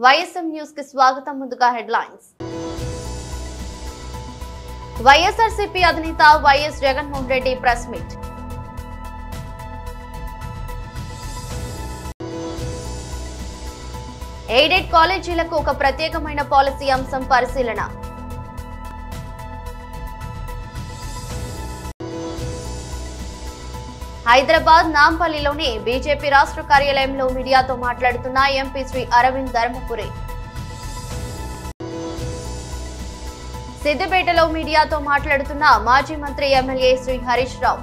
YSM news కి స్వాగతం. ముందుగా హెడ్లైన్స్. వైఎస్ఆర్సీపీ అధినేత YS Jaganmohan Reddy press meet. Aided కాలేజీలకు ఒక ప్రత్యేకమైన పాలసీ అంశం పరిశీలన. హైదరాబాద్ నాంపల్లిలోని బీజేపీ రాష్ట్ర కార్యాలయంలో మీడియాతో మాట్లాడుతున్న ఎంపీ శ్రీ అరవింద్ ధర్మపురి. సిద్దిపేటలో మీడియాతో మాట్లాడుతున్న మాజీ మంత్రి ఎమ్మెల్యే శ్రీ హరీష్ రావు.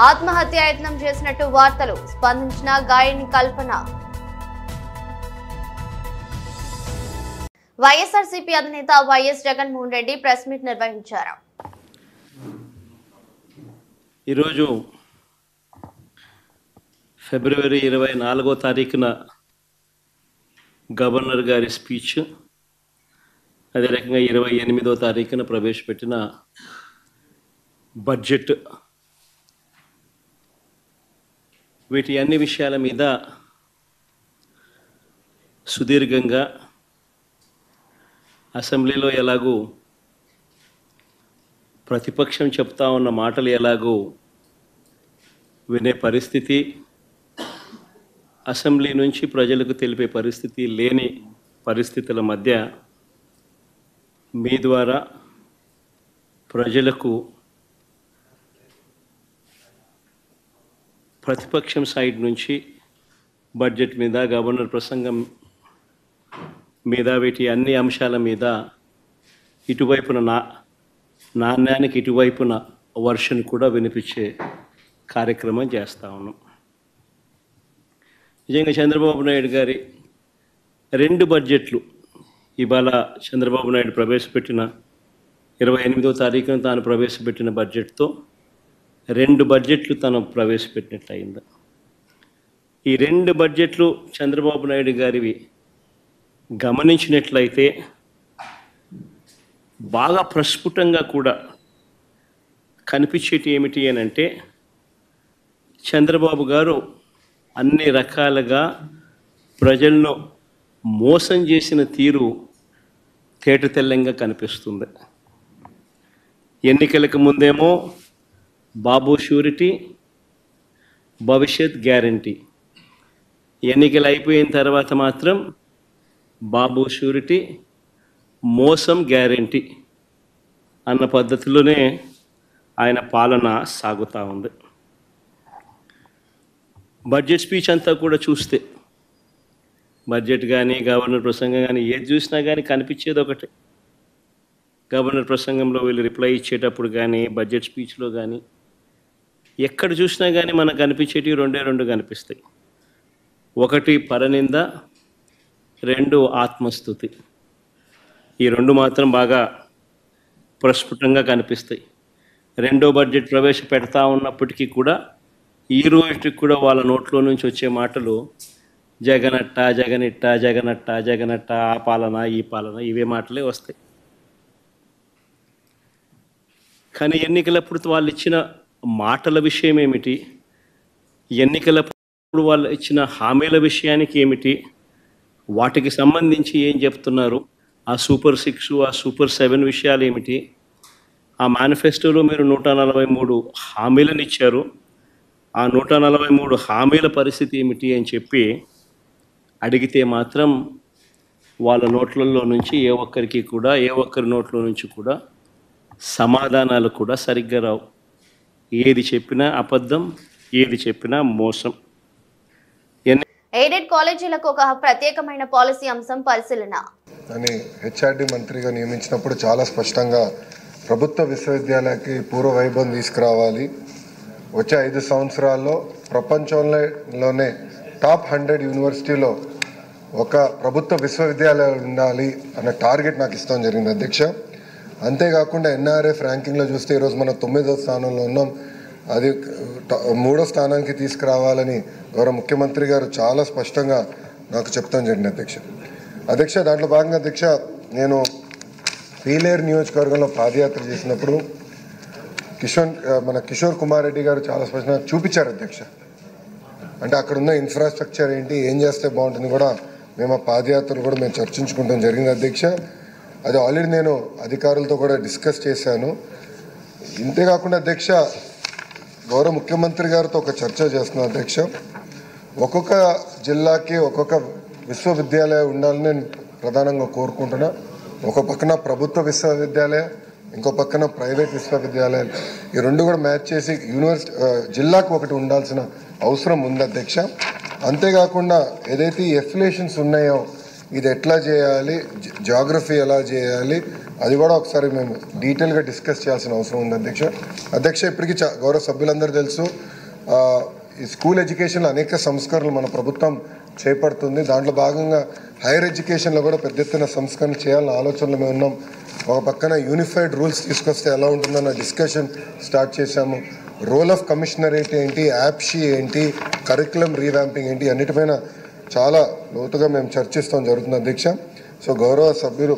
ఆత్మహత్యాయత్నం చేసినట్టు వార్తలు స్పందించిన గాయని కల్పన. వైఎస్ఆర్సీపీ అధినేత YS Jaganmohan Reddy press meet నిర్వహించారు. ఈరోజు ఫిబ్రవరి 24వ తారీఖున గవర్నర్ గారి స్పీచ్, అదే రకంగా 28వ తారీఖున ప్రవేశపెట్టిన బడ్జెట్, వీటి అన్ని విషయాల మీద సుదీర్ఘంగా అసెంబ్లీలో ఎలాగూ ప్రతిపక్షం చెప్తా ఉన్న మాటలు ఎలాగూ వినే పరిస్థితి, అసెంబ్లీ నుంచి ప్రజలకు తెలిపే పరిస్థితి లేని పరిస్థితుల మధ్య మీ ద్వారా ప్రజలకు ప్రతిపక్షం సైడ్ నుంచి బడ్జెట్ మీద, గవర్నర్ ప్రసంగం మీద, వీటి అన్ని అంశాల మీద ఇటువైపున నాణ్యానికి ఇటువైపున వర్షన్ కూడా వినిపించే కార్యక్రమం చేస్తూ ఉన్నాం. నిజంగా చంద్రబాబు నాయుడు గారి 2 బడ్జెట్లు, ఇవాళ చంద్రబాబు నాయుడు ప్రవేశపెట్టిన 28వ తారీఖున తాను ప్రవేశపెట్టిన బడ్జెట్తో 2 బడ్జెట్లు తను ప్రవేశపెట్టినట్లు అయింది. ఈ 2 బడ్జెట్లు చంద్రబాబు నాయుడు గారివి గమనించినట్లయితే బాగా ప్రస్ఫుటంగా కూడా కనిపించేటి ఏమిటి అని అంటే, చంద్రబాబు గారు అన్ని రకాలుగా ప్రజలను మోసం చేసిన తీరు తేటతెల్లంగా కనిపిస్తుంది. ఎన్నికలకు ముందేమో బాబు షూరిటీ, భవిష్యత్ గ్యారంటీ, ఎన్నికలు అయిపోయిన తర్వాత మాత్రం బాబు షూరిటీ, మోసం గ్యారంటీ అన్న పద్ధతిలోనే ఆయన పాలన సాగుతూ ఉంది. బడ్జెట్ స్పీచ్ అంతా కూడా చూస్తే, బడ్జెట్ కానీ గవర్నర్ ప్రసంగం కానీ ఏది చూసినా కానీ కనిపించేది ఒకటే. గవర్నర్ ప్రసంగంలో వీళ్ళు రిప్లై ఇచ్చేటప్పుడు కానీ, బడ్జెట్ స్పీచ్లో కానీ ఎక్కడ చూసినా కానీ మనకు కనిపించేటివి 2 కనిపిస్తాయి. ఒకటి పరనింద, 2 ఆత్మస్తుతి. ఈ 2 మాత్రం బాగా ప్రస్ఫుటంగా కనిపిస్తాయి. 2వ బడ్జెట్ ప్రవేశపెడతా ఉన్నప్పటికీ కూడా ఈ రోజుకి కూడా వాళ్ళ నోట్లో నుంచి వచ్చే మాటలు జగనట్ట, జగనిట్ట, జగనట్ట, జగనట్ట, ఆ పాలన, ఈ పాలన, ఇవే మాటలే వస్తాయి. కానీ ఎన్నికలప్పుడు వాళ్ళు ఇచ్చిన మాటల విషయం ఏమిటి, ఎన్నికలప్పుడు వాళ్ళు ఇచ్చిన హామీల విషయానికి ఏమిటి, వాటికి సంబంధించి ఏం చెప్తున్నారు, ఆ సూపర్ 6, ఆ సూపర్ 7 విషయాలు ఏమిటి, ఆ మేనిఫెస్టోలో మీరు 143 హామీలను ఇచ్చారు, ఆ 143 హామీల పరిస్థితి ఏమిటి అని చెప్పి అడిగితే మాత్రం వాళ్ళ నోట్లలో నుంచి ఏ ఒక్కరి నోట్ల నుంచి కూడా సమాధానాలు కూడా సరిగ్గా రావు. ఏది చెప్పినా అబద్ధం, ఏది చెప్పినా మోసం. ఎయిడెడ్ కాలేజీలకు ఒక ప్రత్యేకమైన పాలసీ అంశం పరిశీలన అని హెచ్ఆర్డి మంత్రిగా నియమించినప్పుడు చాలా స్పష్టంగా ప్రభుత్వ విశ్వవిద్యాలయాలకి పూర్వ వైభవం తీసుకురావాలి, వచ్చే 5 సంవత్సరాల్లో ప్రపంచంలోనే టాప్ 100 యూనివర్సిటీలో ఒక ప్రభుత్వ విశ్వవిద్యాలయం ఉండాలి అనే టార్గెట్ నాకు ఇస్తాం జరిగింది అధ్యక్ష. అంతేకాకుండా ఎన్ఆర్ఎఫ్ ర్యాంకింగ్లో చూస్తే ఈరోజు మనం 9వ స్థానంలో ఉన్నాం. అది 3వ స్థానానికి తీసుకురావాలని గౌరవ ముఖ్యమంత్రి గారు చాలా స్పష్టంగా నాకు చెప్తాం జరిగింది అధ్యక్ష. దాంట్లో భాగంగా అధ్యక్ష, నేను పీలేరు నియోజకవర్గంలో పాదయాత్ర చేసినప్పుడు కిషోర్ కుమార్ రెడ్డి గారు చాలా స్పష్టంగా చూపించారు అధ్యక్ష. అంటే అక్కడ ఉన్న ఇన్ఫ్రాస్ట్రక్చర్ ఏంటి, ఏం చేస్తే బాగుంటుంది కూడా మేము ఆ పాదయాత్రలు కూడా మేము చర్చించుకుంటాం జరిగింది అధ్యక్ష. అది ఆల్రెడీ నేను అధికారులతో కూడా డిస్కస్ చేశాను. ఇంతేకాకుండా అధ్యక్ష, గౌరవ ముఖ్యమంత్రి గారితో ఒక చర్చ చేస్తున్నాను అధ్యక్ష. ఒక్కొక్క జిల్లాకి ఒక్కొక్క విశ్వవిద్యాలయం ఉండాలని నేను ప్రధానంగా కోరుకుంటున్నా. ఒక పక్కన ప్రభుత్వ విశ్వవిద్యాలయం, ఇంకో పక్కన ప్రైవేట్ విశ్వవిద్యాలయాలు, ఈ రెండు కూడా మ్యాచ్ చేసి యూనివర్సిటీ జిల్లాకు ఒకటి ఉండాల్సిన అవసరం ఉంది అధ్యక్ష. అంతేకాకుండా ఏదైతే ఈ ఎఫిలియేషన్స్ ఉన్నాయో ఇది ఎట్లా చేయాలి, జాగ్రఫీ ఎలా చేయాలి, అది కూడా ఒకసారి మేము డీటెయిల్గా డిస్కస్ చేయాల్సిన అవసరం ఉంది అధ్యక్ష. అధ్యక్ష, ఇప్పటికీ గౌరవ సభ్యులందరూ తెలుసు, ఈ స్కూల్ ఎడ్యుకేషన్లో అనేక సంస్కరణలు మన ప్రభుత్వం చేపడుతుంది. దాంట్లో భాగంగా హైయర్ ఎడ్యుకేషన్లో కూడా పెద్ద ఎత్తున సంస్కరణ చేయాలన్న ఆలోచనలు మేము ఉన్నాం. ఒక పక్కన యూనిఫైడ్ రూల్స్ తీసుకొస్తే ఎలా ఉంటుందన్న డిస్కషన్ స్టార్ట్ చేశాము. రోల్ ఆఫ్ కమిషనరేట్ ఏంటి, యాప్షీ ఏంటి, కరికులం రీవ్యాంపింగ్ ఏంటి, అన్నిటిపైన చాలా లోతుగా మేము చర్చిస్తాం జరుగుతుంది అధ్యక్ష. సో గౌరవ సభ్యులు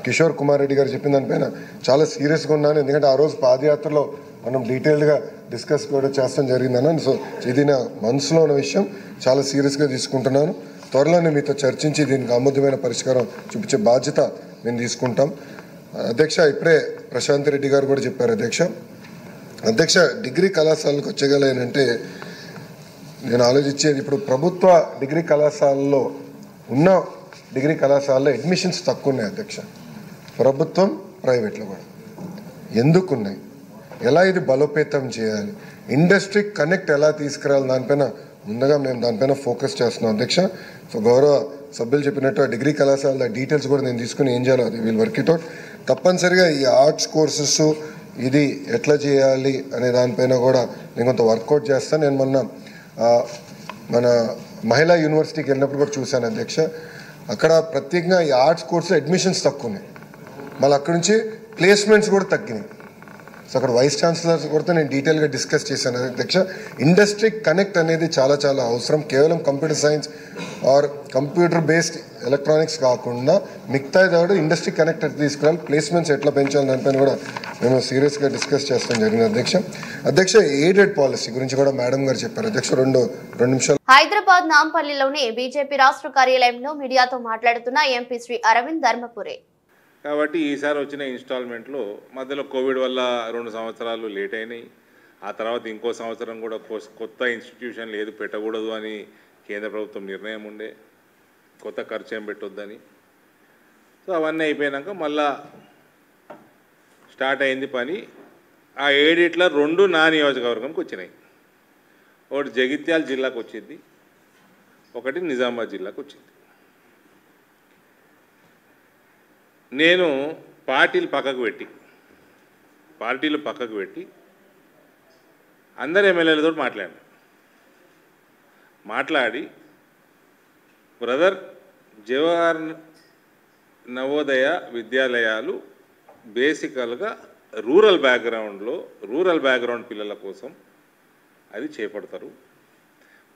కిషోర్ కుమార్ రెడ్డి గారు చెప్పిన దానిపైన చాలా సీరియస్గా ఉన్నాను. ఎందుకంటే ఆ రోజు పాదయాత్రలో మనం డీటెయిల్డ్గా డిస్కస్ కూడా చేస్తాం జరిగిందన్న. సో ఇది నా మనసులో ఉన్న విషయం, చాలా సీరియస్గా తీసుకుంటున్నాను. త్వరలోనే మీతో చర్చించి దీనికి ఆమోదమైన పరిష్కారం చూపించే బాధ్యత మేము తీసుకుంటాం అధ్యక్ష. ఇప్పుడే ప్రశాంత్ రెడ్డి గారు కూడా చెప్పారు అధ్యక్ష. అధ్యక్ష, డిగ్రీ కళాశాలకు వచ్చగలేనంటే నేను ఆలోచించేది, ఇప్పుడు ప్రభుత్వ డిగ్రీ కళాశాలలో ఉన్న డిగ్రీ కళాశాలలో అడ్మిషన్స్ తక్కువ ఉన్నాయి అధ్యక్ష. ప్రభుత్వం ప్రైవేట్లో కూడా ఎందుకున్నాయి, ఎలా ఇది బలోపేతం చేయాలి, ఇండస్ట్రీ కనెక్ట్ ఎలా తీసుకురావాలి, దానిపైన ముందుగా మేము దానిపైన ఫోకస్ చేస్తున్నాం అధ్యక్ష. సో గౌరవ సభ్యులు చెప్పినట్టు ఆ డిగ్రీ కళాశాల డీటెయిల్స్ కూడా నేను తీసుకుని ఏం చేయాలో అది వీళ్ళు వర్క్ ఇట్ అవుట్. తప్పనిసరిగా ఈ ఆర్ట్స్ కోర్సెస్ ఇది ఎట్లా చేయాలి అనే దానిపైన కూడా నేను కొంత వర్కౌట్ చేస్తాను. నేను మొన్న మన మహిళా యూనివర్సిటీకి వెళ్ళినప్పుడు కూడా చూశాను అధ్యక్ష. అక్కడ ప్రత్యేకంగా ఈ ఆర్ట్స్ కోర్సు అడ్మిషన్స్ తక్కువ ఉన్నాయి, మళ్ళీ అక్కడి నుంచి ప్లేస్మెంట్స్ కూడా తగ్గినాయి. సో అక్కడ వైస్ ఛాన్సలర్స్ కూడా నేను డీటెయిల్గా డిస్కస్ చేశాను అధ్యక్ష. ఇండస్ట్రీ కనెక్ట్ అనేది చాలా చాలా అవసరం. కేవలం computer science or computer based electronics కాకుండా మిగతా కూడా ఇండస్ట్రీ కనెక్ట్ తీసుకురావాలి, ప్లేస్మెంట్స్ ఎట్లా పెంచాలి దానిపైన కూడా మేము సీరియస్గా డిస్కస్ చేస్తాం జరిగింది అధ్యక్ష. అధ్యక్ష, ఎయిడెడ్ పాలసీ గురించి కూడా మేడం గారు చెప్పారు అధ్యక్ష. రెండు నిమిషాలు. హైదరాబాద్ నాంపల్లిలోని బీజేపీ రాష్ట్ర కార్యాలయంలో మీడియాతో మాట్లాడుతున్న ఎంపీ శ్రీ అరవింద్ ధర్మపురి. కాబట్టి ఈసారి వచ్చిన ఇన్స్టాల్మెంట్లో మధ్యలో కోవిడ్ వల్ల 2 సంవత్సరాలు లేట్ అయినాయి. ఆ తర్వాత ఇంకో సంవత్సరం కూడా కొత్త ఇన్స్టిట్యూషన్లు ఏది పెట్టకూడదు అని కేంద్ర ప్రభుత్వం నిర్ణయం ఉండే, కొత్త ఖర్చు ఏం పెట్టొద్దని. సో అవన్నీ అయిపోయాక మళ్ళా స్టార్ట్ అయింది పని. ఆ 7 2 నా నియోజకవర్గంకి వచ్చినాయి. ఒకటి జగిత్యాల జిల్లాకు వచ్చింది, ఒకటి నిజామాబాద్ జిల్లాకు వచ్చింది. నేను పార్టీలు పక్కకు పెట్టి అందరు ఎమ్మెల్యేలతో మాట్లాడి బ్రదర్, జవహర్ నవోదయ విద్యాలయాలు బేసికల్గా రూరల్ బ్యాక్గ్రౌండ్ పిల్లల కోసం అది చేపడతారు.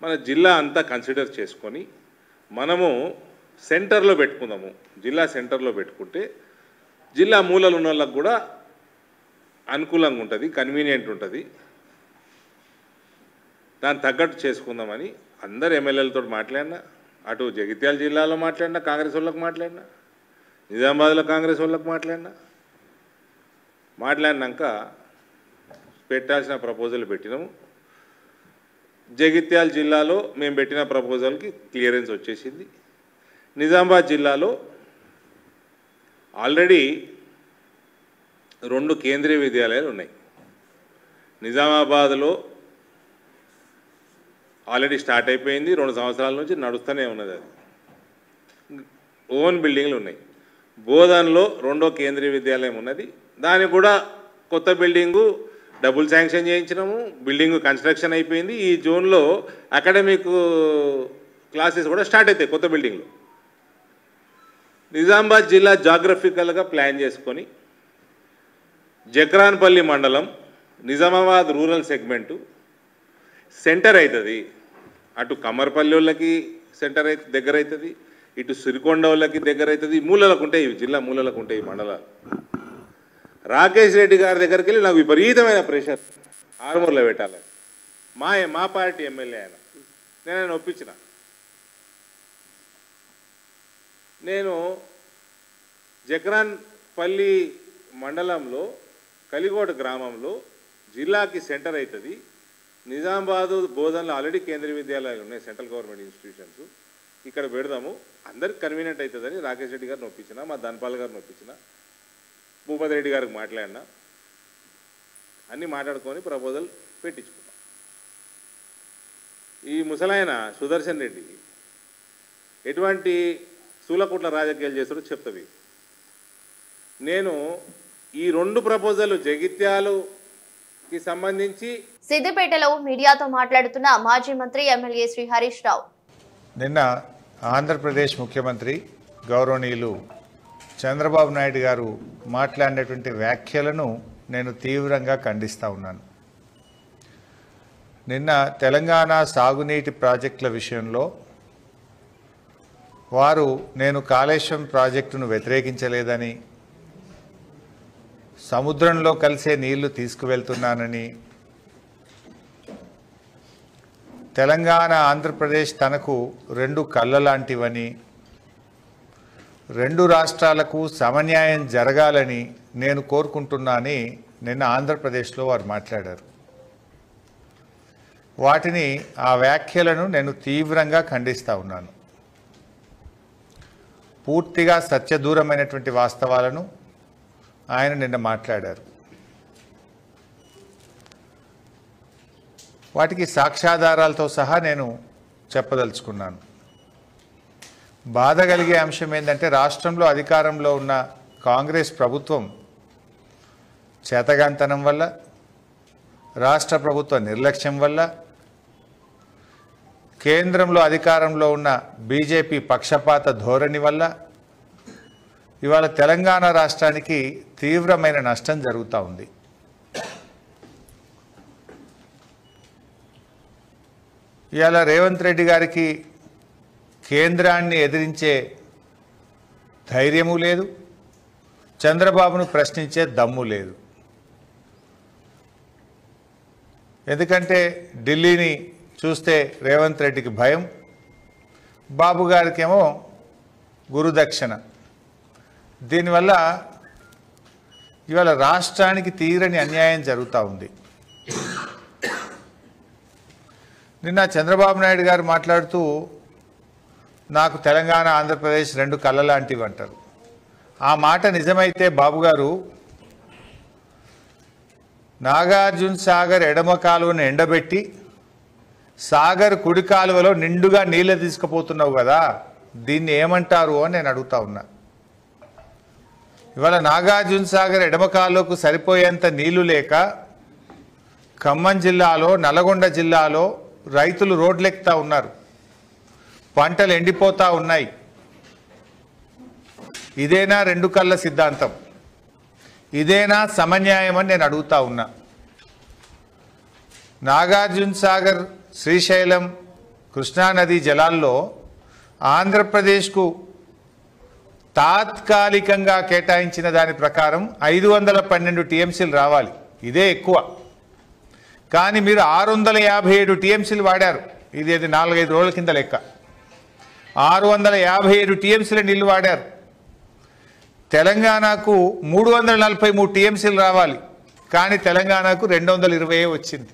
మన జిల్లా అంతా కన్సిడర్ చేసుకొని మనము సెంటర్లో పెట్టుకుందాము. జిల్లా సెంటర్లో పెట్టుకుంటే జిల్లా మూలలు ఉన్న వాళ్ళకు కూడా అనుకూలంగా ఉంటుంది, కన్వీనియంట్ ఉంటుంది. దాన్ని తగ్గట్టు చేసుకుందామని అందరు ఎమ్మెల్యేలతో మాట్లాడినా, అటు జగిత్యాల జిల్లాలో మాట్లాడినా కాంగ్రెస్ వాళ్ళకు మాట్లాడినా, నిజామాబాద్లో కాంగ్రెస్ వాళ్ళకు మాట్లాడినాక పెట్టాల్సిన ప్రపోజల్ పెట్టినాము. జగిత్యాల జిల్లాలో మేము పెట్టిన ప్రపోజల్కి క్లియరెన్స్ వచ్చేసింది. నిజామాబాద్ జిల్లాలో ఆల్రెడీ 2 కేంద్రీయ విద్యాలయాలు ఉన్నాయి. నిజామాబాద్లో ఆల్రెడీ స్టార్ట్ అయిపోయింది, 2 సంవత్సరాల నుంచి నడుస్తూనే ఉన్నది. అది ఓన్ బిల్డింగ్లు ఉన్నాయి. బోధన్లో 2వ కేంద్రీయ విద్యాలయం ఉన్నది, దానికి కూడా కొత్త బిల్డింగు డబుల్ శాంక్షన్ చేయించినాము. బిల్డింగ్ కన్స్ట్రక్షన్ అయిపోయింది. ఈ జోన్లో అకాడమిక్ క్లాసెస్ కూడా స్టార్ట్ అవుతాయి కొత్త బిల్డింగ్లో. నిజామాబాద్ జిల్లా జాగ్రఫికల్గా ప్లాన్ చేసుకొని జక్రాన్పల్లి మండలం నిజామాబాద్ రూరల్ సెగ్మెంటు సెంటర్ అవుతుంది. అటు కమ్మర్పల్లి వాళ్ళకి సెంటర్ దగ్గర అవుతుంది, ఇటు సిరికొండ వాళ్ళకి దగ్గర అవుతుంది. మూలలకు ఉంటాయి, జిల్లా మూలలకు ఉంటాయి మండలాలు. రాకేష్ రెడ్డి గారి దగ్గరికి వెళ్ళి నాకు విపరీతమైన ప్రెషర్ ఆర్మూర్లో పెట్టాలి. మా పార్టీ ఎమ్మెల్యే ఆయన నేను ఆయన ఒప్పించిన. నేను జక్రాన్పల్లి మండలంలో కలిగోట గ్రామంలో జిల్లాకి సెంటర్ అవుతుంది. నిజామాబాదు బోధనలో ఆల్రెడీ కేంద్రీయ విద్యాలయాలు ఉన్నాయి, సెంట్రల్ గవర్నమెంట్ ఇన్స్టిట్యూషన్స్. ఇక్కడ పెడదాము, అందరికి కన్వీనియంట్ అవుతుందని రాకేష్ రెడ్డి గారిని ఒప్పించిన, మా ధన్పాల్ గారిని ఒప్పించిన, భూపతి రెడ్డి గారికి మాట్లాడినా, అన్నీ మాట్లాడుకొని ప్రపోజల్ పెట్టించుకున్నాం. ఈ ముసలాయన సుదర్శన్ రెడ్డి ఎటువంటి సూలకుట్ల రాజకీయాలు చేస్తారో చెప్తావి. నేను ఈ 2 ప్రపోజల్ జగిత్యాలకి సంబంధించి సిద్దిపేటలో మీడియాతో మాట్లాడుతున్న మాజీ మంత్రి ఎమ్మెల్యే శ్రీ హరీష్ రావు, నిన్న ఆంధ్రప్రదేశ్ ముఖ్యమంత్రి గౌరవనీయులు చంద్రబాబు నాయుడు గారు మాట్లాడినటువంటి వ్యాఖ్యలను నేను తీవ్రంగా ఖండిస్తూ ఉన్నాను. నిన్న తెలంగాణ సాగునీటి ప్రాజెక్టుల విషయంలో వారు నేను కాళేశ్వరం ప్రాజెక్టును వ్యతిరేకించలేదని, సముద్రంలో కలిసే నీళ్లు తీసుకువెళ్తున్నానని, తెలంగాణ ఆంధ్రప్రదేశ్ తనకు 2 కళ్ళ లాంటివని, 2 రాష్ట్రాలకు సమన్యాయం జరగాలని నేను కోరుకుంటున్నానని నిన్న ఆంధ్రప్రదేశ్లో వారు మాట్లాడారు. వాటిని ఆ వ్యాఖ్యలను నేను తీవ్రంగా ఖండిస్తూ ఉన్నాను. పూర్తిగా సత్యదూరమైనటువంటి వాస్తవాలను ఆయన నిన్న మాట్లాడారు. వాటికి సాక్ష్యాధారాలతో సహా నేను చెప్పదలుచుకున్నాను. బాధ కలిగే అంశం ఏంటంటే రాష్ట్రంలో అధికారంలో ఉన్న కాంగ్రెస్ ప్రభుత్వం చేతగాంతనం వల్ల, రాష్ట్ర ప్రభుత్వ నిర్లక్ష్యం వల్ల, కేంద్రంలో అధికారంలో ఉన్న బీజేపీ పక్షపాత ధోరణి వల్ల ఇవాళ తెలంగాణ రాష్ట్రానికి తీవ్రమైన నష్టం జరుగుతూ ఉంది. ఇవాళ రేవంత్ రెడ్డి గారికి కేంద్రాన్ని ఎదిరించే ధైర్యము లేదు, చంద్రబాబును ప్రశ్నించే దమ్ము లేదు. ఎందుకంటే ఢిల్లీని చూస్తే రేవంత్ రెడ్డికి భయం, బాబు గారికేమో గురుదక్షిణ. దీనివల్ల ఇవాళ రాష్ట్రానికి తీరని అన్యాయం జరుగుతూ ఉంది. నిన్న చంద్రబాబు నాయుడు గారు మాట్లాడుతూ నాకు తెలంగాణ ఆంధ్రప్రదేశ్ 2 కళ్ళ లాంటివి అంటారు. ఆ మాట నిజమైతే బాబు గారు నాగార్జున సాగర్ ఎడమ కాలువను ఎండబెట్టి సాగర్ కుడి కాలువలో నిండుగా నీళ్ళు తీసుకుపోతున్నావు కదా, దీన్ని ఏమంటారు అని నేను అడుగుతా ఉన్నా. ఇవాళ నాగార్జున సాగర్ ఎడమ కాలువకు సరిపోయేంత నీళ్లు లేక ఖమ్మం జిల్లాలో, నల్గొండ జిల్లాలో రైతులు రోడ్లెక్కుతా ఉన్నారు, పంటలు ఎండిపోతూ ఉన్నాయి. ఇదేనా 2 కళ్ళ సిద్ధాంతం? ఇదేనా సమన్యాయం అని నేను అడుగుతా ఉన్నా. నాగార్జున సాగర్, శ్రీశైలం, కృష్ణానది జలాల్లో ఆంధ్రప్రదేశ్కు తాత్కాలికంగా కేటాయించిన దాని ప్రకారం 512 టీఎంసీలు రావాలి, ఇదే ఎక్కువ. కానీ మీరు 657 టీఎంసీలు వాడారు. ఇది 4-5 రోజుల కింద లెక్క. 657 టీఎంసీల నీళ్లు వాడారు. తెలంగాణకు 343 టీఎంసీలు రావాలి, కానీ తెలంగాణకు 220 వచ్చింది.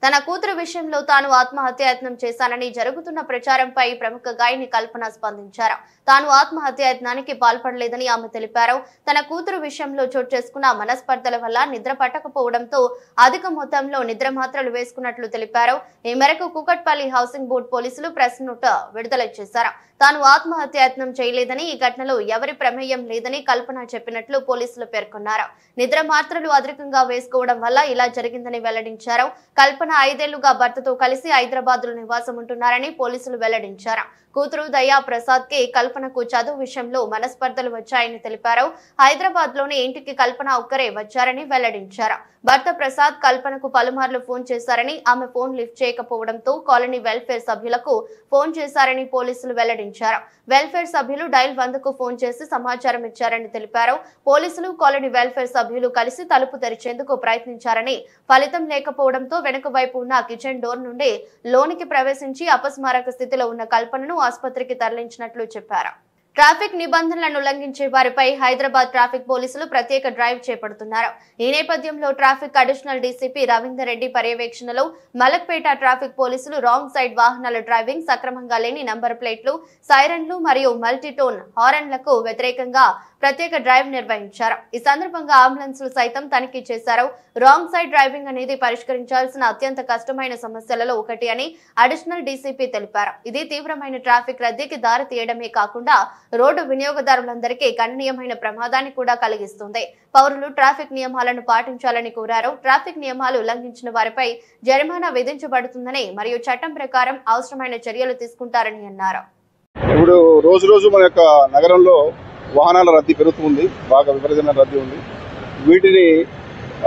తన కూతురు విషయంలో తాను ఆత్మహత్యాయత్నం చేశానని జరుగుతున్న ప్రచారంపై ప్రముఖ గాయని కల్పన స్పందించారు. తాను ఆత్మహత్యాయత్నానికి పాల్పడలేదని ఆమె తెలిపారు. తన కూతురు విషయంలో చోటు చేసుకున్న మనస్పర్ధల వల్ల నిద్ర పట్టకపోవడంతో అధిక మొత్తంలో నిద్ర మాత్రలు వేసుకున్నట్లు తెలిపారు. ఈ మేరకు కూకట్పల్లి హౌసింగ్ బోర్డు పోలీసులు ప్రెస్ నోట్ విడుదల చేశారు. తాను ఆత్మహత్యాయత్నం చేయలేదని, ఈ ఘటనలో ఎవరి ప్రమేయం లేదని కల్పన చెప్పినట్లు పోలీసులు పేర్కొన్నారు. నిద్ర మాత్రలు అధికంగా వేసుకోవడం వల్ల ఇలా జరిగిందని వెల్లడించారు. కల్పన 5 ఏళ్లుగా భర్తతో కలిసి హైదరాబాద్ లో నివాసం ఉంటున్నారని పోలీసులు వెల్లడించారు. కూతురు దయా ప్రసాద్ కి కల్పనకు చదువు విషయంలో మనస్పర్ధలు వచ్చాయని తెలిపారు. హైదరాబాద్ లోని ఇంటికి కల్పన ఒక్కరే వచ్చారని వెల్లడించారు. భర్త ప్రసాద్ కల్పనకు పలుమార్లు ఫోన్ చేశారని, ఆమె ఫోన్ లిఫ్ట్ చేయకపోవడంతో కాలనీ వెల్ఫేర్ సభ్యులకు ఫోన్ చేశారని పోలీసులు వెల్లడించారు. వెల్ఫేర్ సభ్యులు డైల్ 100కు ఫోన్ చేసి సమాచారం ఇచ్చారని తెలిపారు. పోలీసులు కాలనీ వెల్ఫేర్ సభ్యులు కలిసి తలుపు తెరిచేందుకు ప్రయత్నించారని, ఫలితం లేకపోవడంతో వెనుక వైపు ఉన్న కిచెన్ డోర్ నుండి లోనికి ప్రవేశించి అపస్మారక స్థితిలో ఉన్న కల్పనను ఆసుపత్రికి తరలించినట్లు చెప్పారు. ట్రాఫిక్ నిబంధనలను ఉల్లంఘించే వారిపై హైదరాబాద్ ట్రాఫిక్ పోలీసులు ప్రత్యేక డ్రైవ్ చేపడుతున్నారు. ఈ నేపథ్యంలో traffic additional DCP Ravinder Reddy పర్యవేక్షణలో మలక్పేట ట్రాఫిక్ పోలీసులు రాంగ్ సైడ్ వాహనాల డ్రైవింగ్, సక్రమంగా లేని నంబర్ ప్లేట్లు, సైరన్లు మరియు మల్టీటోన్ హారన్లకు వ్యతిరేకంగా ప్రత్యేక డ్రైవ్ నిర్వహించారు. ఈ సందర్భంగా అంబులెన్స్లు సైతం తనిఖీ చేశారు. రాంగ్ సైడ్ డ్రైవింగ్ అనేది పరిష్కరించాల్సిన అత్యంత కష్టమైన సమస్యలలో ఒకటి అని అడిషనల్ డీసీపీ తెలిపారు. ఇది తీవ్రమైన ట్రాఫిక్ రద్దీకి దారి తీయడమే కాకుండా రోడ్డు వినియోగదారులందరికీ గణనీయమైన ప్రమాదాన్ని కూడా కలిగిస్తుంది. పౌరులు ట్రాఫిక్ నియమాలను పాటించాలని కోరారు. ట్రాఫిక్ నియమాలు ఉల్లంఘించిన వారిపై జరిమానా విధించబడుతుందని మరియు చట్టం ప్రకారం అవసరమైన చర్యలు తీసుకుంటారని అన్నారు. ఇప్పుడు రోజు రోజు మన యొక్క నగరంలో వాహనాల రద్దీ పెరుగుతుంది, బాగా విపరీతమైన రద్దీ ఉంది. వీటిని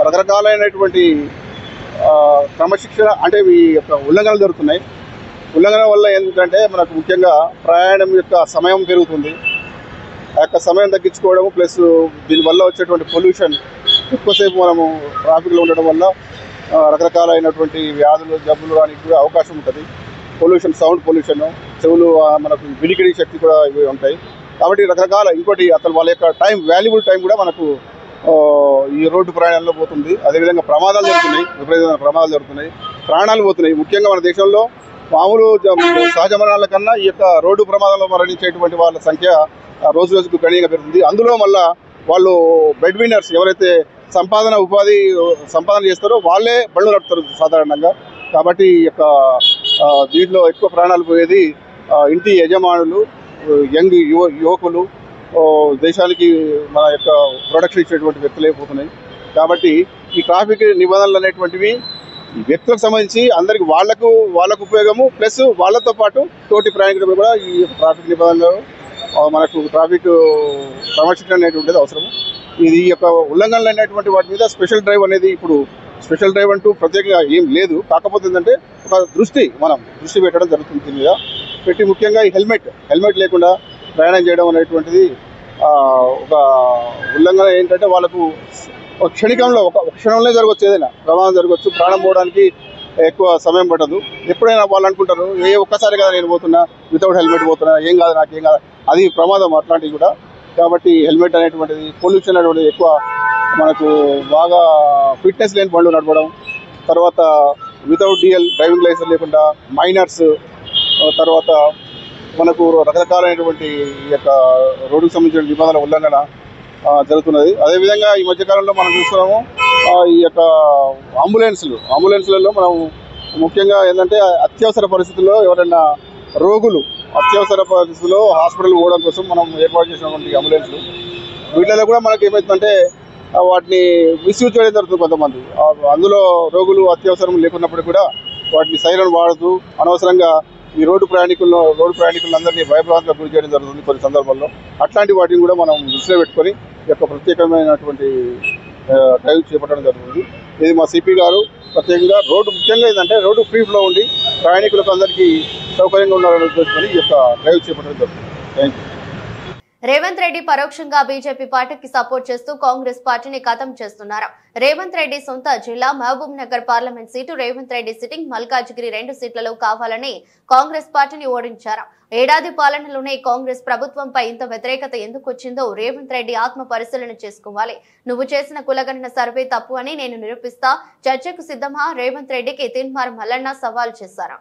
రకరకాలైనటువంటి క్రమశిక్షణ అంటే ఈ యొక్క ఉల్లంఘనలు జరుగుతున్నాయి. ఉల్లంఘన వల్ల ఏంటంటే మనకు ముఖ్యంగా ప్రయాణం యొక్క సమయం పెరుగుతుంది. ఆ యొక్క సమయం తగ్గించుకోవడం ప్లస్ దీనివల్ల వచ్చేటువంటి పొల్యూషన్, ఎక్కువసేపు మనము ట్రాఫిక్లో ఉండడం వల్ల రకరకాలైనటువంటి వ్యాధులు, జబ్బులు రానికి కూడా అవకాశం ఉంటుంది. పొల్యూషన్, సౌండ్ పొల్యూషన్, చెవులు మనకు వినికిడి శక్తి కూడా ఇవి ఉంటాయి. కాబట్టి రకరకాల ఇంకోటి అసలు వాళ్ళ యొక్క టైం, వాల్యుబుల్ టైం కూడా మనకు ఈ రోడ్డు ప్రయాణంలో పోతుంది. అదేవిధంగా ప్రమాదాలు జరుగుతున్నాయి, విపరీతమైన ప్రమాదాలు జరుగుతున్నాయి, ప్రాణాలు పోతున్నాయి. ముఖ్యంగా మన దేశంలో మామూలు సహజ మరణాల కన్నా ఈ యొక్క రోడ్డు ప్రమాదంలో మరణించేటువంటి వాళ్ళ సంఖ్య రోజు రోజుకు గణనీయంగా పెరుగుతుంది. అందులో మళ్ళా వాళ్ళు బెడ్ విన్నర్స్ ఎవరైతే ఉపాధి సంపాదన చేస్తారో వాళ్ళే బళ్ళు నడుపుతారు సాధారణంగా. కాబట్టి ఈ యొక్క దీంట్లో ఎక్కువ ప్రాణాలు పోయేది ఇంటి యజమానులు, యంగ్ యువకులు, దేశానికి మన యొక్క ప్రొడక్షన్ ఇచ్చేటువంటి వ్యక్తులు అయిపోతున్నాయి. కాబట్టి ఈ ట్రాఫిక్ నిబంధనలు అనేటువంటివి వ్యక్తులకు సంబంధించి అందరికి వాళ్ళకు ఉపయోగము, ప్లస్ వాళ్ళతో పాటు తోటి ప్రయాణికులకు కూడా ఈ ట్రాఫిక్ నిబంధనలు మనకు ట్రాఫిక్ క్రమశిక్షణ అనేటువంటిది అవసరము. ఇది ఈ యొక్క ఉల్లంఘనలు అనేటువంటి వాటి మీద స్పెషల్ డ్రైవ్ అనేది, ఇప్పుడు స్పెషల్ డ్రైవ్ అంటూ ప్రత్యేకంగా ఏం లేదు. కాకపోతే ఏంటంటే ఒక మనం దృష్టి పెట్టడం జరుగుతుంది. దీని మీద పెట్టి ముఖ్యంగా ఈ హెల్మెట్ లేకుండా ప్రయాణం చేయడం అనేటువంటిది ఒక ఉల్లంఘన. ఏంటంటే వాళ్ళకు ఒక క్షణికంలో ఒక క్షణంలో జరగవచ్చు, ఏదైనా ప్రమాదం జరగవచ్చు, ప్రాణం పోవడానికి ఎక్కువ సమయం పట్టదు. ఎప్పుడైనా వాళ్ళు అనుకుంటారు ఒక్కసారి కదా నేను పోతున్నా, వితౌట్ హెల్మెట్ పోతున్నా, ఏం కాదు నాకేం కాదు, అది ప్రమాదం అట్లాంటివి కూడా. కాబట్టి హెల్మెట్ అనేటువంటిది, పొల్యూషన్ అనేటువంటిది ఎక్కువ మనకు బాగా ఫిట్నెస్ లేని బండ్లు నడపడం, తర్వాత వితౌట్ డిఎల్ డ్రైవింగ్ లైసెన్స్ లేకుండా మైనర్స్, తర్వాత మనకు రకరకాలైనటువంటి ఈ యొక్క రోడ్డుకు సంబంధించిన నిబంధనల ఉల్లంఘన జరుగుతున్నది. అదేవిధంగా ఈ మధ్యకాలంలో మనం చూస్తున్నాము ఈ యొక్క అంబులెన్స్లలో మనం ముఖ్యంగా ఏంటంటే అత్యవసర పరిస్థితుల్లో ఎవరైనా రోగులు అత్యవసర పరిస్థితుల్లో హాస్పిటల్ పోవడం కోసం మనం ఏర్పాటు చేసినటువంటి అంబులెన్స్లు, వీటిలో కూడా మనకి ఏమవుతుందంటే వాటిని మిస్యూజ్ చేయడం జరుగుతుంది కొంతమంది. అందులో రోగులు అత్యవసరం లేకున్నప్పుడు కూడా వాటిని సైరన్ వాడుతూ అనవసరంగా ఈ రోడ్డు ప్రయాణికులందరినీ భయభ్రాంతులకు గురి చేయడం జరుగుతుంది కొన్ని సందర్భాల్లో. అట్లాంటి వాటిని కూడా మనం దృష్టిలో పెట్టుకొని ఈ యొక్క ప్రత్యేకమైనటువంటి డ్రైవ్ చేపట్టడం జరుగుతుంది. ఇది మా సిపి గారు ప్రత్యేకంగా ముఖ్యంగా ఏంటంటే రోడ్డు ఫ్రీ ఫ్లో ఉండి ప్రయాణికులకు అందరికీ సౌకర్యంగా ఉండాలని ఉద్దేశించుకొని ఈ యొక్క డ్రైవ్ చేపట్టడం జరుగుతుంది. Thank you. రేవంత్ రెడ్డి పరోక్షంగా బీజేపీ పార్టీకి సపోర్ట్ చేస్తూ కాంగ్రెస్ పార్టీని ఖతం చేస్తున్నారు. రేవంత్ రెడ్డి సొంత జిల్లా Mahabubnagar parliament seat Revanth Reddy sitting Malkajgiri 2 సీట్లలో కావాలని కాంగ్రెస్ పార్టీని ఓడించారు. ఏడాది పాలనలోనే కాంగ్రెస్ ప్రభుత్వంపై ఇంత వ్యతిరేకత ఎందుకు వచ్చిందో రేవంత్ రెడ్డి ఆత్మ పరిశీలన చేసుకోవాలి. నువ్వు చేసిన కులగణన సర్వే తప్పు అని నేను నిరూపిస్తా, చర్చకు సిద్ధమా? రేవంత్ రెడ్డికి తిన్మార్ మల్లన్న సవాల్ చేశారు.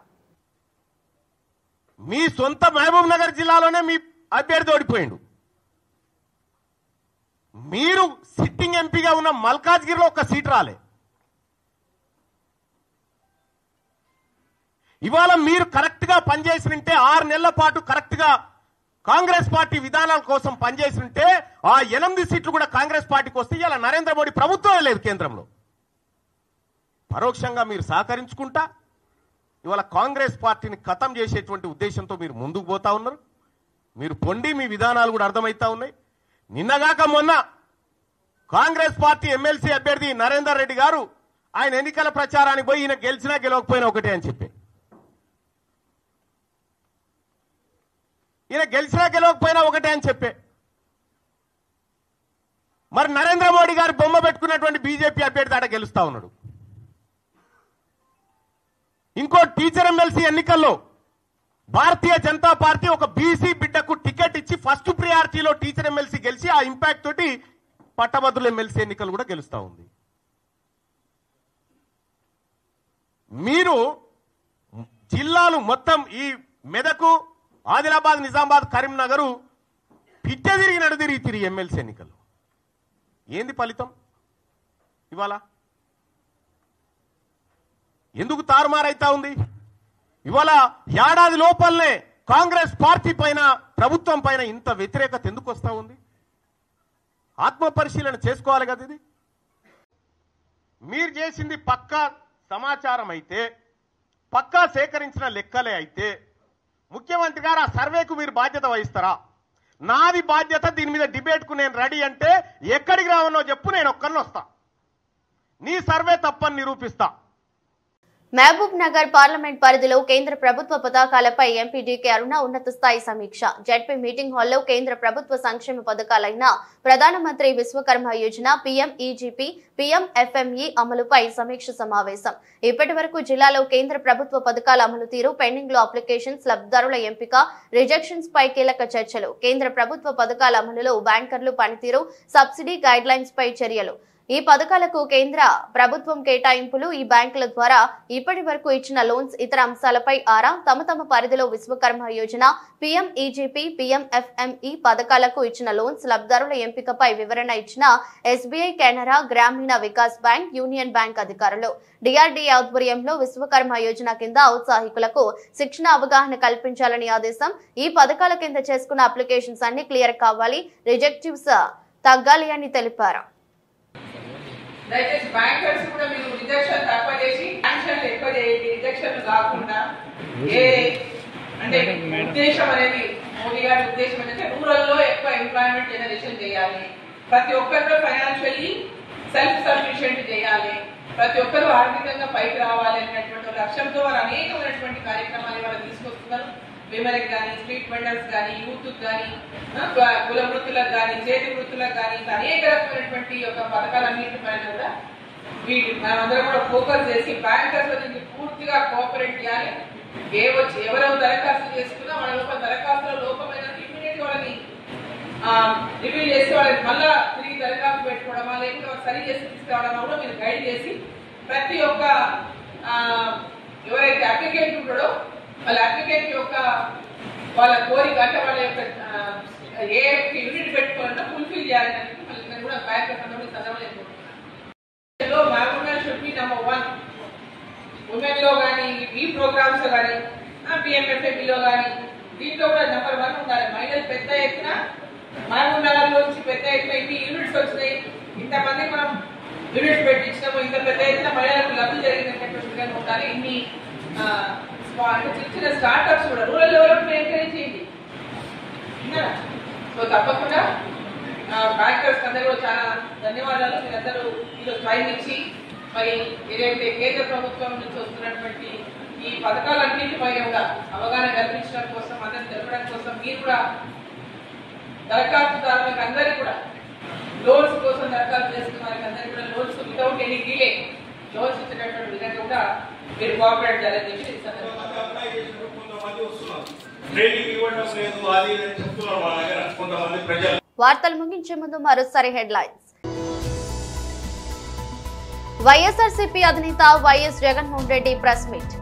మీ సొంత మహబూబ్ నగర్ జిల్లాలోనే మీ అభ్యర్థి ఓడిపోయిండు. మీరు సిట్టింగ్ ఎంపీగా ఉన్న మల్కాజ్గిరిలో ఒక సీట్ రాలే. ఇవాళ మీరు కరెక్ట్ గా పనిచేసినంటే 6 నెలల పాటు కరెక్ట్ గా కాంగ్రెస్ పార్టీ విధానాల కోసం పనిచేసినంటే ఆ 8 సీట్లు కూడా కాంగ్రెస్ పార్టీకి వస్తే ఇలా నరేంద్ర మోడీ ప్రభుత్వమే లేదు కేంద్రంలో. పరోక్షంగా మీరు సహకరించుకుంటా ఇవాళ కాంగ్రెస్ పార్టీని ఖతం చేసేటువంటి ఉద్దేశంతో మీరు ముందుకు పోతా ఉన్నారు. మీరు పొండి మీ విధానాలు కూడా అర్థమవుతా ఉన్నాయి. నిన్నగాక మొన్న కాంగ్రెస్ పార్టీ ఎమ్మెల్సీ అభ్యర్థి నరేందర్ రెడ్డి గారు ఆయన ఎన్నికల ప్రచారానికి పోయి ఈయన గెలిచినా గెలవకపోయినా ఒకటే అని చెప్పి, ఈయన గెలిచినా గెలవకపోయినా ఒకటే అని చెప్పే, మరి నరేంద్ర మోడీ గారు బొమ్మ పెట్టుకున్నటువంటి బీజేపీ అభ్యర్థి ఆడ గెలుస్తా ఉన్నాడు. ఇంకో టీచర్ ఎమ్మెల్సీ ఎన్నికల్లో భారతీయ జనతా పార్టీ ఒక బీసీ బిడ్డకు టికెట్ ఇచ్చి ఫస్ట్ ప్రియారిటీలో టీచర్ ఎమ్మెల్సీ గెలిచి ఆ ఇంపాక్ట్ తోటి పట్టభద్రుల ఎమ్మెల్సీ ఎన్నికలు కూడా గెలుస్తా ఉంది. మీరు జిల్లాలు మొత్తం ఈ మెదకు, ఆదిలాబాద్, నిజామాబాద్, కరీంనగర్ పిట్ట తిరిగి నడుదిరిగి ఎమ్మెల్సీ ఎన్నికలు. ఏంది ఫలితం ఇవాళ? ఎందుకు తారుమారైతా ఉంది? ఇవాళ ఏడాది లోపలనే కాంగ్రెస్ పార్టీ పైన, ప్రభుత్వం పైన ఇంత వ్యతిరేకత ఎందుకు వస్తా ఉంది? ఆత్మ పరిశీలన చేసుకోవాలి కదా. ఇది మీరు చేసింది పక్కా సమాచారం అయితే, పక్కా సేకరించిన లెక్కలే అయితే ముఖ్యమంత్రి గారు ఆ సర్వేకు మీరు బాధ్యత వహిస్తారా? నాది బాధ్యత, దీని మీద డిబేట్కు నేను రెడీ అంటే ఎక్కడికి రావనో చెప్పు, నేను ఒక్కరిని వస్తా, నీ సర్వే తప్పని నిరూపిస్తా. మహబూబ్ నగర్ పార్లమెంట్ పరిధిలో కేంద్ర ప్రభుత్వ పథకాలపై ఎంపీ డీకే అరుణ ఉన్నత స్థాయి సమీక్ష. జెడ్పీ మీటింగ్ హాల్లో కేంద్ర ప్రభుత్వ సంక్షేమ పథకాలైన ప్రధానమంత్రి విశ్వకర్మ యోజన, పీఎంఈజీపీ, పీఎంఎఫ్ఎంఈ అమలుపై సమీక్ష సమావేశం. ఇప్పటి వరకు జిల్లాలో కేంద్ర ప్రభుత్వ పథకాల అమలు తీరు, పెండింగ్ లో అప్లికేషన్స్, లబ్ధిదారుల ఎంపిక, రిజెక్షన్స్ పై కీలక చర్చలు. కేంద్ర ప్రభుత్వ పథకాల అమలులో బ్యాంకర్లు పనితీరు, సబ్సిడీ గైడ్ లైన్స్ పై చర్యలు. ఈ పథకాలకు కేంద్ర ప్రభుత్వం కేటాయింపులు, ఈ బ్యాంకుల ద్వారా ఇప్పటి వరకు ఇచ్చిన లోన్స్, ఇతర అంశాలపై ఆరా. తమ పరిధిలో విశ్వకర్మ యోజన, పీఎంఈజీపీ, పీఎంఎఫ్ఎంఈ పథకాలకు ఇచ్చిన లోన్స్, లబ్ధిదారుల ఎంపికపై వివరణ ఇచ్చిన ఎస్బీఐ, కెనరా గ్రామీణ వికాస్ బ్యాంక్, యూనియన్ బ్యాంక్ అధికారులు. డిఆర్డీఏ ఆధ్వర్యంలో విశ్వకర్మ యోజన కింద ఔత్సాహికులకు శిక్షణ, అవగాహన కల్పించాలని ఆదేశం. ఈ పథకాల కింద చేసుకున్న అప్లికేషన్స్ అన్ని క్లియర్ కావాలి, రిజెక్టివ్స్ తగ్గాలి అని తెలిపారు. దయచేసి బ్యాంకర్స్ కూడా మీరు రిజెక్షన్ తక్కువ చేసి శాంక్షన్లు ఎక్కువ చేయండి. రిజెక్షన్ కాకుండా అంటే ఉద్దేశం అనేది, మోడీ గారి ఉద్దేశం ఏంటంటే రూరల్ లో ఎక్కువ ఎంప్లాయ్మెంట్ జనరేషన్ చేయాలి, ప్రతి ఒక్కరిలో ఫైనాన్షియల్లీ సెల్ఫ్ సఫిషియెంట్ చేయాలి, ప్రతి ఒక్కరు ఆర్థికంగా పైకి రావాలి అనేటువంటి లక్ష్యంతో వారు అనేకమైనటువంటి కార్యక్రమాలు వాళ్ళు తీసుకొస్తున్నారు. విమెన్కి కానీ, స్ట్రీట్ వెండర్స్ కానీ, యూత్ కానీ, కుల వృత్తులకు కానీ, చేతి వృత్తులకు కానీ, అనేక రకమైనటువంటి యొక్క పథకాలన్నింటి పైన కూడా మనమందరం కూడా ఫోకస్ చేసి బ్యాంకర్స్ దీన్ని పూర్తిగా కోఆపరేట్ చేయాలి. ఎవరెవరు దరఖాస్తు చేసుకున్నా వాళ్ళ లోపల దరఖాస్తులో లోపమైన ఇమీడియట్ వాళ్ళని రివ్యూ చేసి వాళ్ళకి మళ్ళా తిరిగి దరఖాస్తు పెట్టుకోవడమా, లేకపోతే సరి చేసి తీసుకురావడమా కూడా మీరు గైడ్ చేసి ప్రతి ఒక్క ఎవరైతే అప్లికెంట్ ఉంటాడో వాళ్ళ అప్లికెంట్ యొక్క వాళ్ళ కోరిక అంటే వాళ్ళ యొక్క ఏ యూనిట్ పెట్టుకోవాలన్నా ఫుల్ఫిల్ చేయాలని మళ్ళీ కూడా బ్యాంక్ చదవలేదు. షుడ్ బి నంబర్ 1 ఉమెన్ లో కానీ, ఈ ప్రోగ్రామ్స్ లో కానీ, పిఎంఎఫ్ఎంఈలో కానీ దీంట్లో కూడా నంబర్ 1 ఉండాలి. మహిళలు పెద్ద ఎత్తున మహబూబ్ నగర్ నుంచి పెద్ద ఎత్తున ఇన్ని యూనిట్స్ వచ్చినాయి, ఇంతమంది మనం యూనిట్స్ పెట్టించినాము, ఇంత పెద్ద ఎత్తున మహిళలకు లబ్ధి జరిగినటువంటి విధంగా ఉండాలి. ఇన్ని చిన్న స్టార్ట్అప్స్ కూడా రూరల్ డెవలప్మెంట్ ఎంకరేజ్ చేయండి. సో తప్పకుండా బ్యాంకర్స్ అందరూ కూడా చాలా ధన్యవాదాలు. మీరందరూ ఈరోజు టైం ఇచ్చి మరి ఏదైతే కేంద్ర ప్రభుత్వం నుంచి వస్తున్నటువంటి ఈ పథకాలన్నింటిపై కూడా అవగాహన కల్పించడం కోసం, అందరిని తెలపడం కోసం మీరు కూడా దరఖాస్తుదారులకు అందరికీ కూడా లోన్స్ కోసం దరఖాస్తు చేసుకున్న వారికి అందరికీ కూడా loans without any delay loans ఇచ్చేటటువంటి విధంగా కూడా మీరు కోఆపరేట్ చేయాలని చెప్పి వార్తలు ముగించే ముందు మరోసారి హెడ్లైన్స్. వైఎస్ఆర్సీపీ అధినేత YS Jaganmohan Reddy press meet.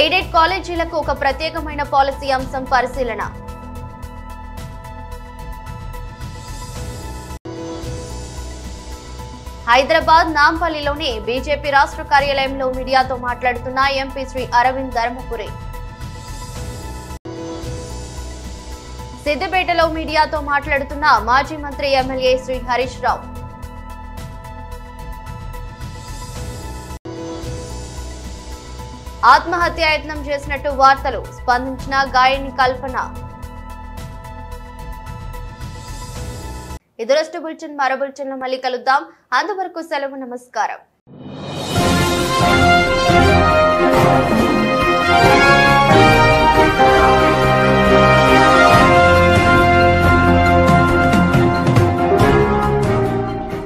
Aided కాలేజీలకు ఒక ప్రత్యేకమైన పాలసీ అంశం పరిశీలన. హైదరాబాద్ నాంపల్లిలోని బీజేపీ రాష్ట్ర కార్యాలయంలో మీడియాతో మాట్లాడుతున్న ఎంపీ శ్రీ అరవింద్ ధర్మపురి. సిద్దిపేటలో మీడియాతో మాట్లాడుతున్న మాజీ మంత్రి ఎమ్మెల్యే శ్రీ హరీష్ రావు. ఆత్మహత్యాయత్నం చేసినట్టు వార్తలు, స్పందించిన గాయని కల్పన. ఇదరస్టు బులెటిన్, మరో బులెటిన్లో మళ్ళీ కలుద్దాం. అంతవరకు సెలవు, నమస్కారం.